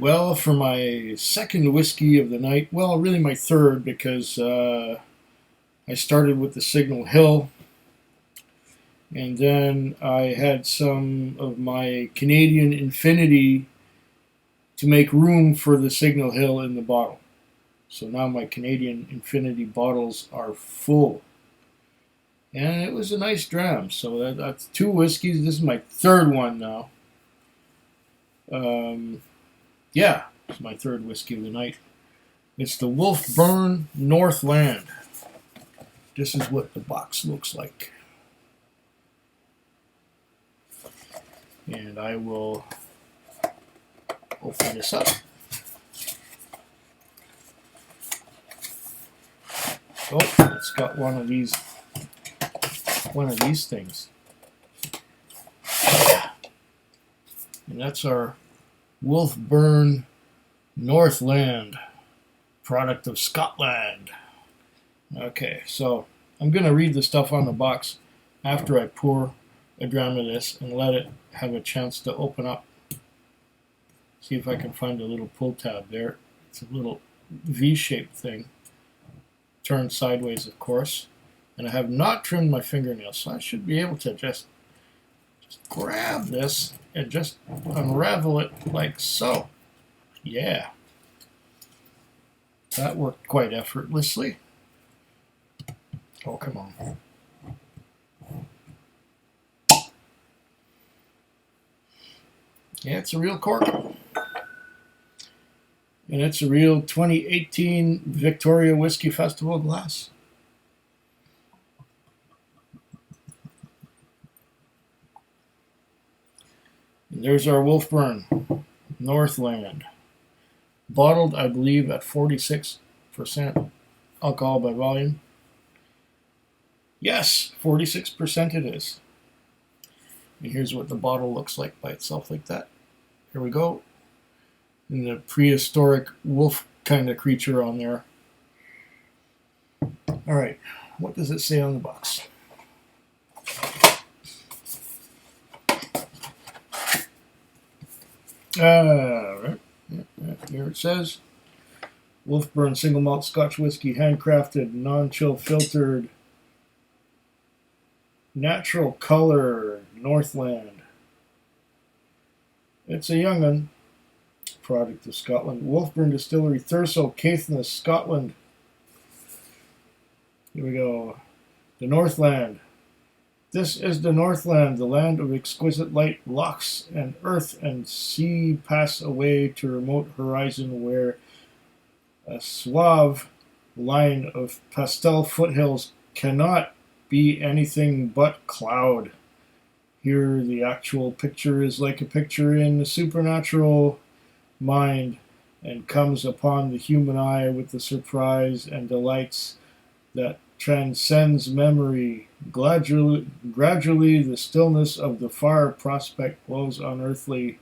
Well, for my second whiskey of the night, well, really my third because I started with the Signal Hill, and then I had some of my Canadian Infinity to make room for the Signal Hill in the bottle. So now my Canadian Infinity bottles are full. And it was a nice dram. So that's two whiskeys. This is my third one now. Yeah, it's my third whiskey of the night. It's the Wolfburn Northland. This is what the box looks like. And I will open this up. Oh, it's got one of these things. And that's our Wolfburn Northland, product of Scotland. Okay, so I'm going to read the stuff on the box after I pour a dram of this and let it have a chance to open up. See if I can find a little pull tab there. It's a little V-shaped thing. Turned sideways, of course. And I have not trimmed my fingernails, so I should be able to just grab this and just unravel it like so. Yeah. That worked quite effortlessly. Oh, come on. Yeah, it's a real cork. And it's a real 2018 Victoria Whiskey Festival glass. And there's our Wolfburn Northland. Bottled, I believe, at 46% alcohol by volume. Yes, 46% it is. And here's what the bottle looks like by itself like that. Here we go. And the prehistoric wolf kind of creature on there. All right, what does it say on the box? Right. Here it says, Wolfburn single malt Scotch whiskey, handcrafted, non-chill filtered, natural color, Northland. It's a young one, product of Scotland. Wolfburn Distillery, Thurso, Caithness, Scotland. Here we go. The Northland. This is the Northland, the land of exquisite light. Lochs and earth and sea pass away to remote horizon where a suave line of pastel foothills cannot be anything but cloud. Here the actual picture is like a picture in the supernatural mind and comes upon the human eye with the surprise and delights that transcends memory. Gradually, the stillness of the far prospect glows unearthly.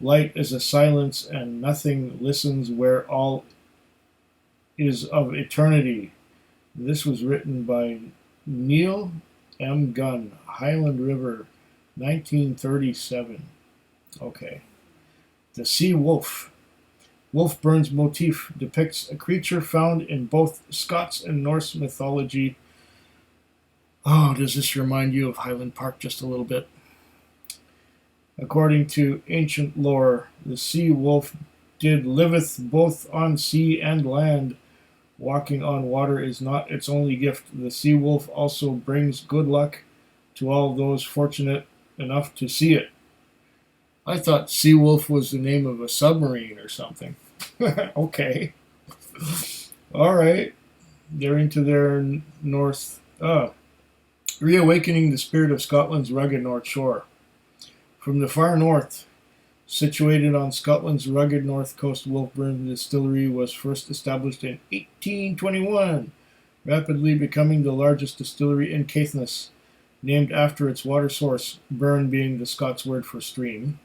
Light is a silence, and nothing listens where all is of eternity. This was written by Neil M. Gunn, Highland River, 1937. Okay. The Sea Wolf. Wolfburn's motif depicts a creature found in both Scots and Norse mythology. Oh, does this remind you of Highland Park just a little bit? According to ancient lore, the sea wolf liveth both on sea and land. Walking on water is not its only gift. The sea wolf also brings good luck to all those fortunate enough to see it. I thought Sea Wolf was the name of a submarine or something. Okay. All right. They're into their north. Reawakening the spirit of Scotland's rugged north shore. From the far north, situated on Scotland's rugged north coast, Wolfburn Distillery was first established in 1821, rapidly becoming the largest distillery in Caithness, named after its water source, burn being the Scots word for stream.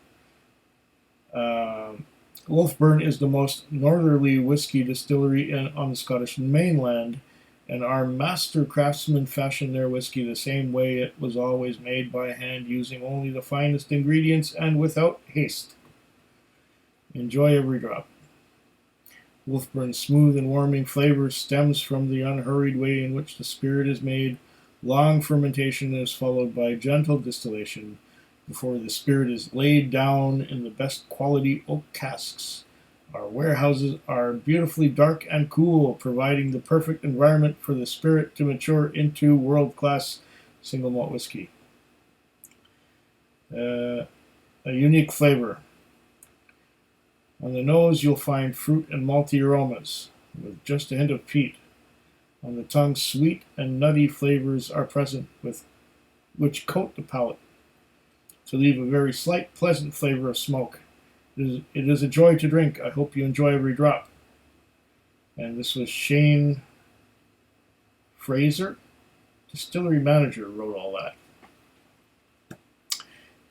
Wolfburn is the most northerly whiskey distillery on the Scottish mainland, and our master craftsmen fashioned their whiskey the same way it was always made by hand, using only the finest ingredients and without haste. Enjoy every drop. Wolfburn's smooth and warming flavor stems from the unhurried way in which the spirit is made. Long fermentation is followed by gentle distillation before the spirit is laid down in the best quality oak casks. Our warehouses are beautifully dark and cool, providing the perfect environment for the spirit to mature into world-class single malt whiskey. A unique flavor. On the nose, you'll find fruit and malty aromas, with just a hint of peat. On the tongue, sweet and nutty flavors are present, which coat the palate, to leave a very slight, pleasant flavor of smoke. It is a joy to drink. I hope you enjoy every drop. And this was Shane Fraser, distillery manager, wrote all that.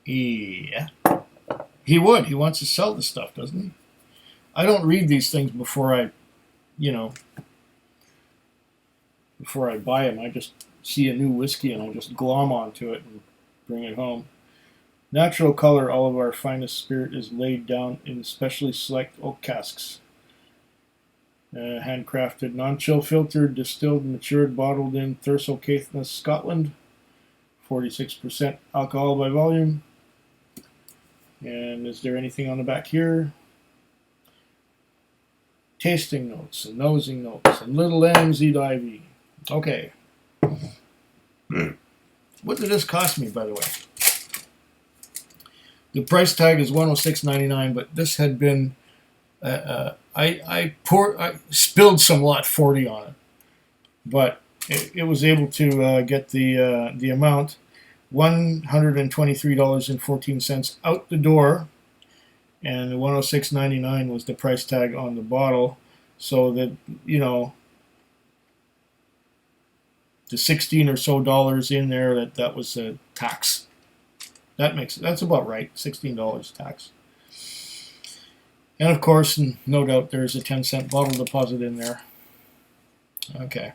Yeah. He would. He wants to sell the stuff, doesn't he? I don't read these things before I buy them. I just see a new whiskey and I just glom onto it and bring it home. Natural color, all of our finest spirit is laid down in specially select oak casks. Handcrafted, non-chill filtered, distilled, matured, bottled in Thurso Caithness, Scotland. 46% alcohol by volume. And is there anything on the back here? Tasting notes and nosing notes and little lambs eat ivy. Okay. What did this cost me, by the way? The price tag is $106.99, but this had been I spilled some lot 40 on it, but it was able to get the amount. $123.14 out the door, and the $106.99 was the price tag on the bottle. So that, the $16 or so in there, that was a tax. That's about right. $16 tax. And of course, no doubt, there's a 10-cent bottle deposit in there. Okay.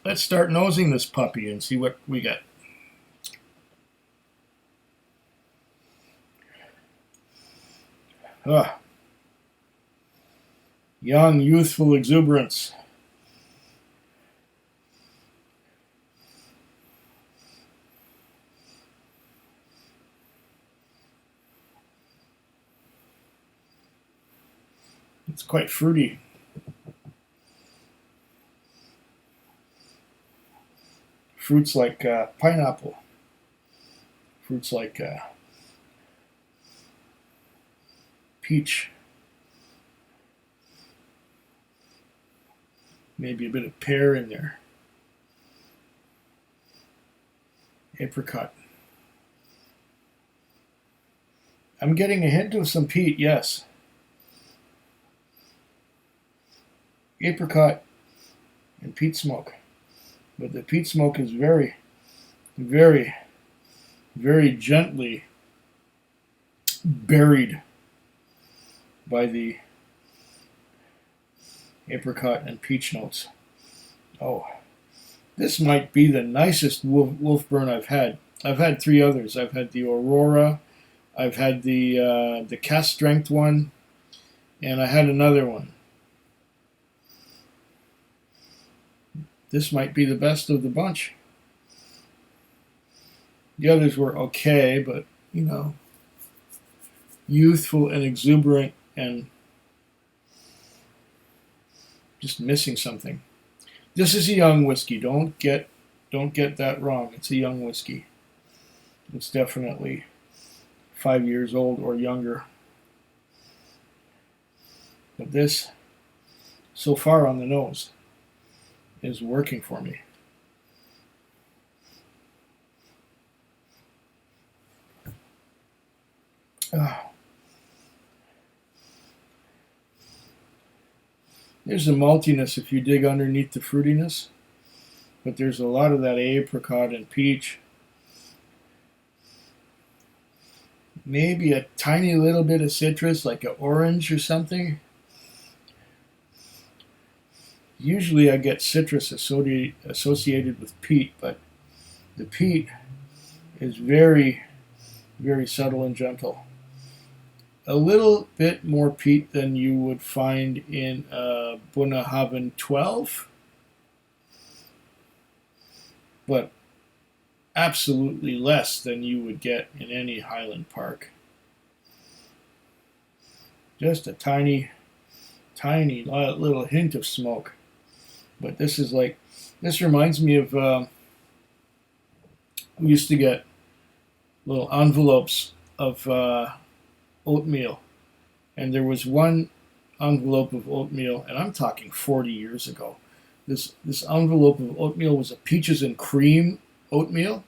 Let's start nosing this puppy and see what we get. Young, youthful exuberance. It's quite fruity. Fruits like pineapple. Fruits like peach. Maybe a bit of pear in there. Apricot. I'm getting a hint of some peat, yes. Apricot and peat smoke. But the peat smoke is very, very, very gently buried by the apricot and peach notes. Oh, this might be the nicest Wolfburn I've had. I've had 3 others. I've had the Aurora, I've had the cast strength one, and I had another one. This might be the best of the bunch. The others were okay, but, youthful and exuberant and just missing something. This is a young whiskey. Don't get that wrong. It's a young whiskey. It's definitely 5 years old or younger. But this, so far on the nose, is working for me. There's a maltiness if you dig underneath the fruitiness, but there's a lot of that apricot and peach. Maybe a tiny little bit of citrus, like an orange or something. Usually I get citrus associated with peat, but the peat is very, very subtle and gentle. A little bit more peat than you would find in Bunnahabhain 12, but absolutely less than you would get in any Highland park. Just a tiny little hint of smoke. But this is like, this reminds me of, we used to get little envelopes of oatmeal. And there was one envelope of oatmeal, and I'm talking 40 years ago. This envelope of oatmeal was a peaches and cream oatmeal.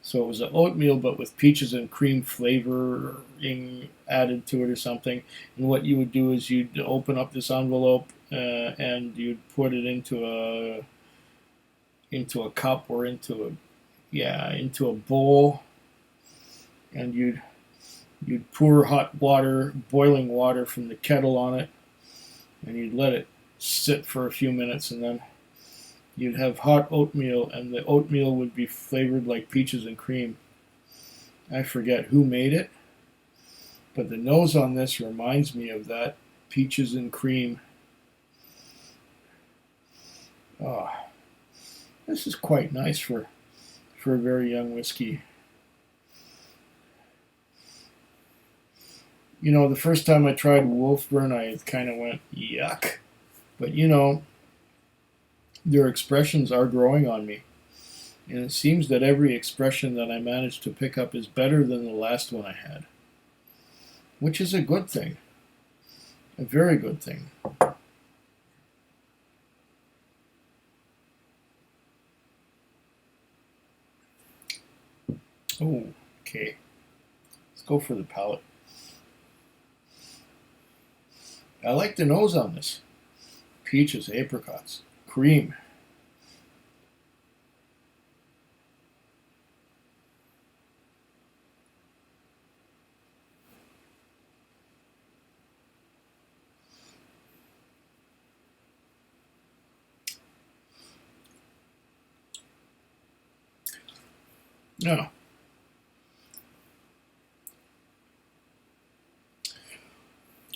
So it was an oatmeal, but with peaches and cream flavoring added to it or something. And what you would do is you'd open up this envelope and you'd put it into a cup or into a bowl, and you'd pour hot water, boiling water from the kettle on it, and you'd let it sit for a few minutes, and then you'd have hot oatmeal, and the oatmeal would be flavored like peaches and cream. I forget who made it, but the nose on this reminds me of that peaches and cream. Oh, this is quite nice for a very young whiskey. You know, the first time I tried Wolfburn, I kind of went, yuck. But, you know, their expressions are growing on me. And it seems that every expression that I managed to pick up is better than the last one I had. Which is a good thing. A very good thing. Oh, okay. Let's go for the palate. I like the nose on this. Peaches, apricots, cream. No.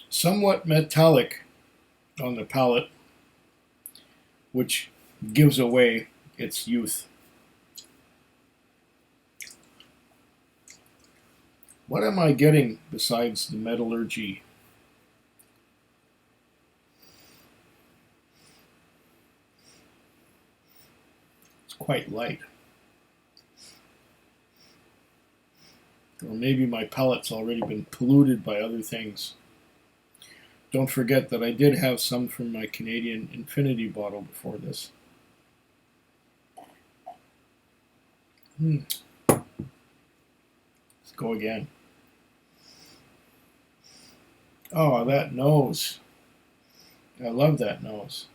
Somewhat metallic on the palate, which gives away its youth. What am I getting besides the metallurgy? It's quite light. Or maybe my palate's already been polluted by other things. Don't forget that I did have some from my Canadian Infinity bottle before this. Let's go again. Oh, that nose. I love that nose.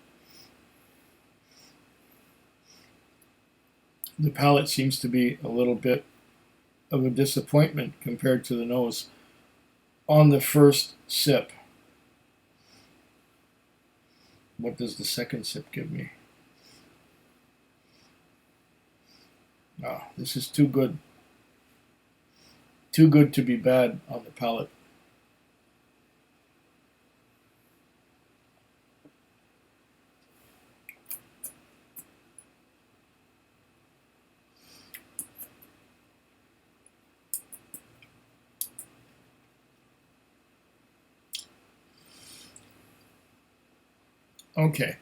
The palate seems to be a little bit of a disappointment compared to the nose on the first sip. What does the second sip give me? Oh, this is too good. Too good to be bad on the palate. Okay.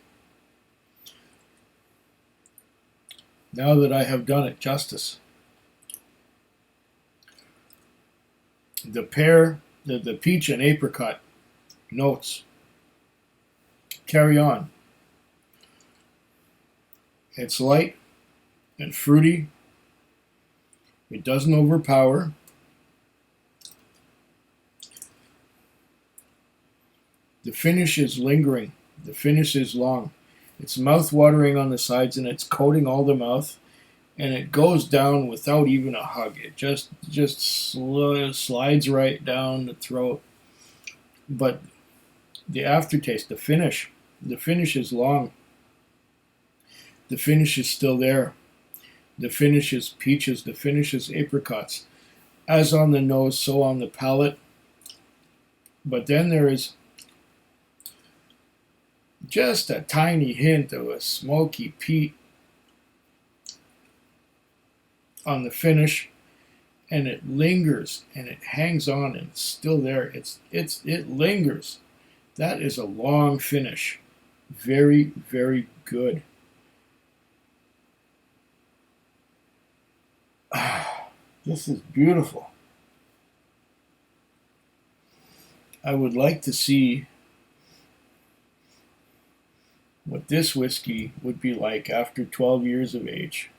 Now that I have done it justice, the peach and apricot notes carry on. It's light and fruity. It doesn't overpower. The finish is lingering. The finish is long. It's mouth-watering on the sides, and it's coating all the mouth, and it goes down without even a hug. It just slides right down the throat. But the aftertaste, the finish is long. The finish is still there. The finish is peaches. The finish is apricots. as on the nose, so on the palate. But then there is just a tiny hint of a smoky peat on the finish, and it lingers and it hangs on and it's still there. It lingers. That is a long finish. Very, very good. This is beautiful. I would like to see what this whiskey would be like after 12 years of age.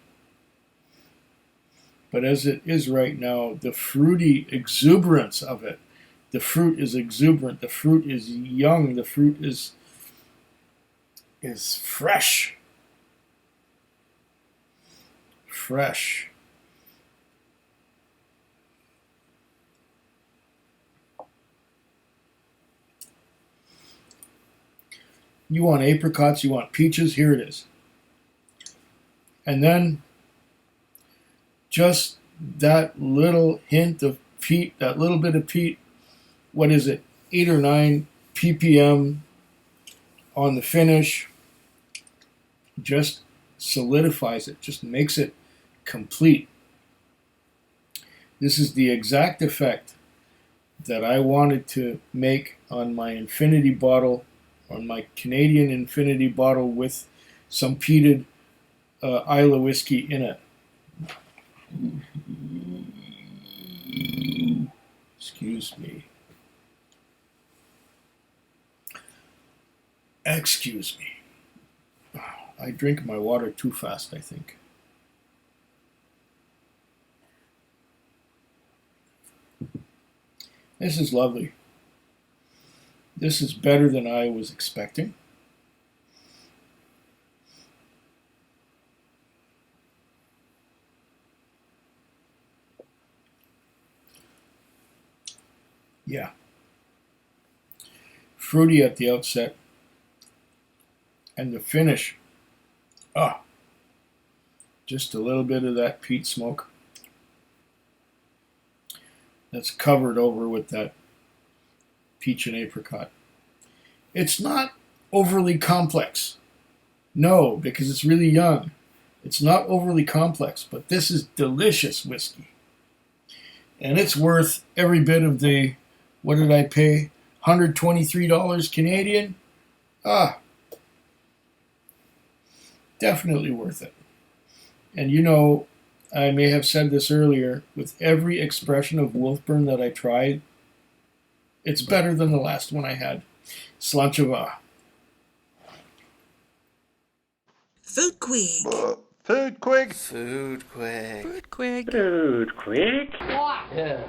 But as it is right now, the fruity exuberance of it, the fruit is exuberant, the fruit is young, the fruit is fresh. Fresh. You want apricots, you want peaches, here it is. And then just that little hint of peat, that little bit of peat, what is it, 8 or 9 ppm on the finish, just solidifies it, just makes it complete. This is the exact effect that I wanted to make on my infinity bottle, on my Canadian infinity bottle with some peated Islay whiskey in it. Excuse me. Excuse me. I drink my water too fast, I think. This is lovely. This is better than I was expecting. Yeah. Fruity at the outset. And the finish. Just a little bit of that peat smoke. That's covered over with that peach and apricot. It's not overly complex. No, because it's really young. It's not overly complex, but this is delicious whiskey. And it's worth every bit of the, what did I pay? $123 Canadian? Definitely worth it. And you know, I may have said this earlier, with every expression of Wolfburn that I tried, it's better than the last one I had. Slanchava. Food Quig. Food Quig. Food Quig. Food Quig. Food Quig. Yeah.